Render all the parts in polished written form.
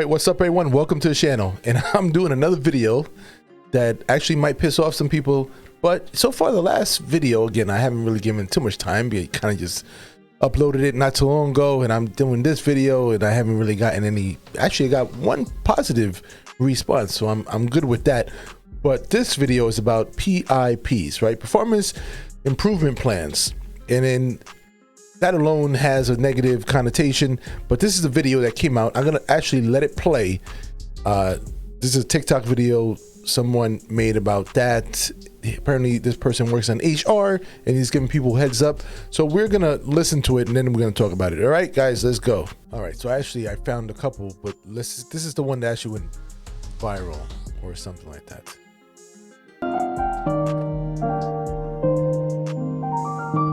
what's up everyone? Welcome to the channel, and I'm doing another video that actually might piss off some people, but so far the last video, again, I haven't really given too much time. I kind of just uploaded it not too long ago, and I'm doing this video and I haven't really gotten any. Actually, I got one positive response, so I'm good with that. But this video is about PIPs, right? Performance improvement plans, and then that alone has a negative connotation, but this is a video that came out. I'm gonna actually let it play. This is a TikTok video someone made about that. Apparently this person works on HR and he's giving people heads up. So we're gonna listen to it and then we're gonna talk about it. All right, guys, let's go. All right, so actually I found a couple, but this is the one that actually went viral or something like that.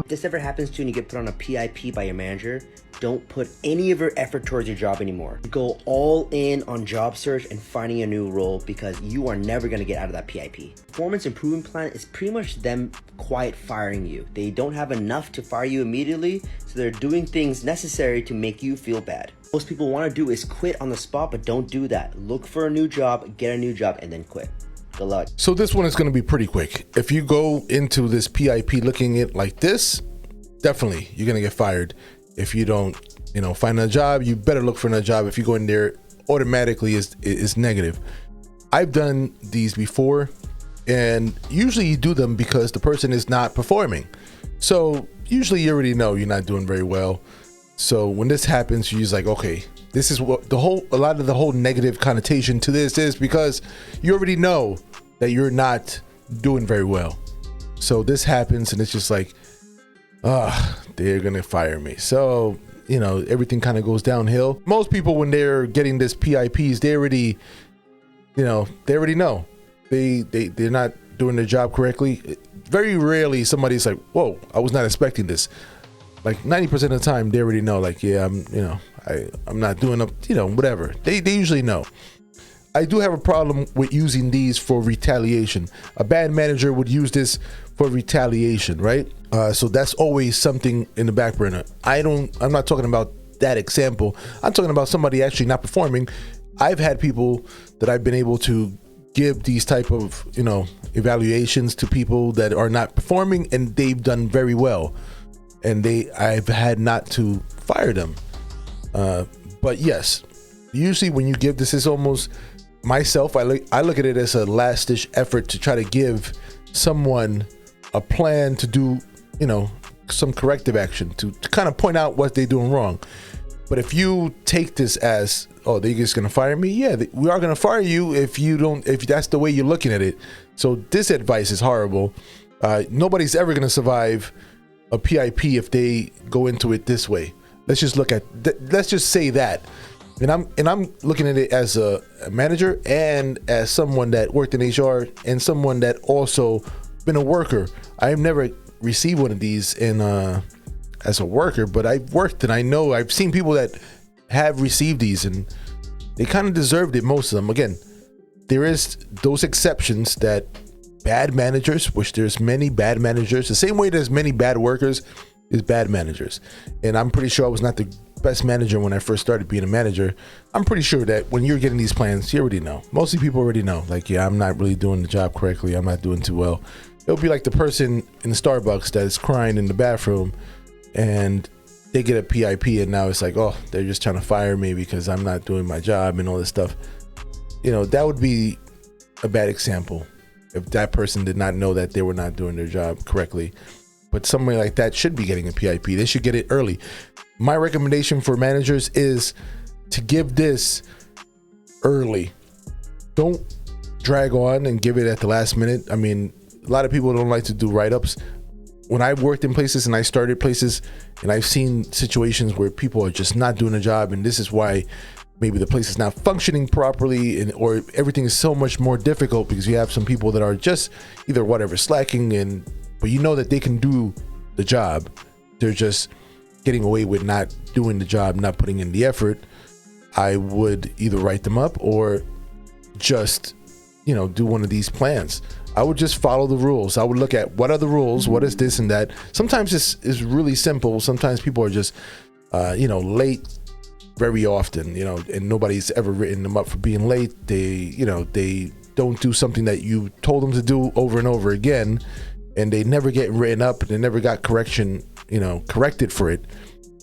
If this ever happens to you and you get put on a PIP by your manager, don't put any of your effort towards your job anymore. Go all in on job search and finding a new role, because you are never going to get out of that PIP. Performance improvement plan is pretty much them quiet firing you. They don't have enough to fire you immediately, so they're doing things necessary to make you feel bad. Most people want to do is quit on the spot, but don't do that. Look for a new job, get a new job, and then quit. Good luck. So this one is going to be pretty quick. If you go into this PIP looking at it like this, definitely you're going to get fired. If you don't, find a job, you better look for another job. If you go in there, automatically is negative. I've done these before, and usually you do them because the person is not performing. So usually you already know you're not doing very well. So when this happens, you're just like, okay, this is what a lot of the whole negative connotation to this is, because you already know that you're not doing very well. So this happens and it's just like, they're gonna fire me. So everything kind of goes downhill. Most people, when they're getting this PIPs, they already know they're not doing their job correctly. Very rarely somebody's like, whoa, I was not expecting this. Like 90% of the time they already know, like, yeah, I'm not doing up, whatever. They usually know. I do have a problem with using these for retaliation. A bad manager would use this for retaliation, right? So that's always something in the back burner. I'm not talking about that example. I'm talking about somebody actually not performing. I've had people that I've been able to give these type of, evaluations to people that are not performing, and they've done very well. And I've had not to fire them. But yes, usually when you give this, is almost myself. I look at it as a last ditch effort to try to give someone a plan to do, some corrective action to kind of point out what they're doing wrong. But if you take this as, oh, they're just gonna fire me, yeah, we are gonna fire you if that's the way you're looking at it. So this advice is horrible. Nobody's ever gonna survive a PIP if they go into it this way. Let's just let's just say that. And I'm looking at it as a manager and as someone that worked in HR and someone that also been a worker. I've never received one of these as a worker, but I've worked and I know I've seen people that have received these, and they kind of deserved it, most of them. Again, there is those exceptions that bad managers, which there's many bad managers, the same way there's many bad workers is bad managers. And I'm pretty sure I was not the best manager when I first started being a manager. I'm pretty sure that when you're getting these plans, you already know. Mostly people already know, like, yeah, I'm not really doing the job correctly. I'm not doing too well. It'll be like the person in Starbucks that is crying in the bathroom and they get a PIP, and now it's like, oh, they're just trying to fire me because I'm not doing my job and all this stuff. That would be a bad example if that person did not know that they were not doing their job correctly. But somebody like that should be getting a PIP. They should get it early. My recommendation for managers is to give this early. Don't drag on and give it at the last minute. I mean, a lot of people don't like to do write-ups. When I worked in places and I started places, and I've seen situations where people are just not doing a job, and this is why maybe the place is not functioning properly, or everything is so much more difficult because you have some people that are just either slacking, but that they can do the job. They're just getting away with not doing the job, not putting in the effort. I would either write them up or just, do one of these plans. I would just follow the rules. I would look at what are the rules, what is this and that. Sometimes this is really simple. Sometimes people are just, late very often, and nobody's ever written them up for being late. They don't do something that you told them to do over and over again, and they never get written up, and they never got corrected for it.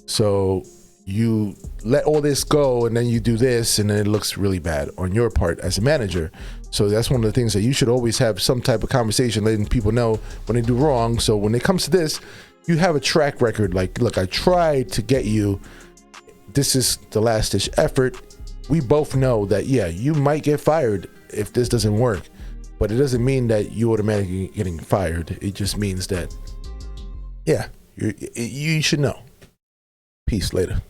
So you let all this go, and then you do this, and then it looks really bad on your part as a manager. So that's one of the things that you should always have some type of conversation, letting people know when they do wrong. So when it comes to this, you have a track record. Like, look, I tried to get you. This is the last ditch effort. We both know that, yeah, you might get fired if this doesn't work, but it doesn't mean that you automatically getting fired. It just means that, yeah, you should know. Peace. Later.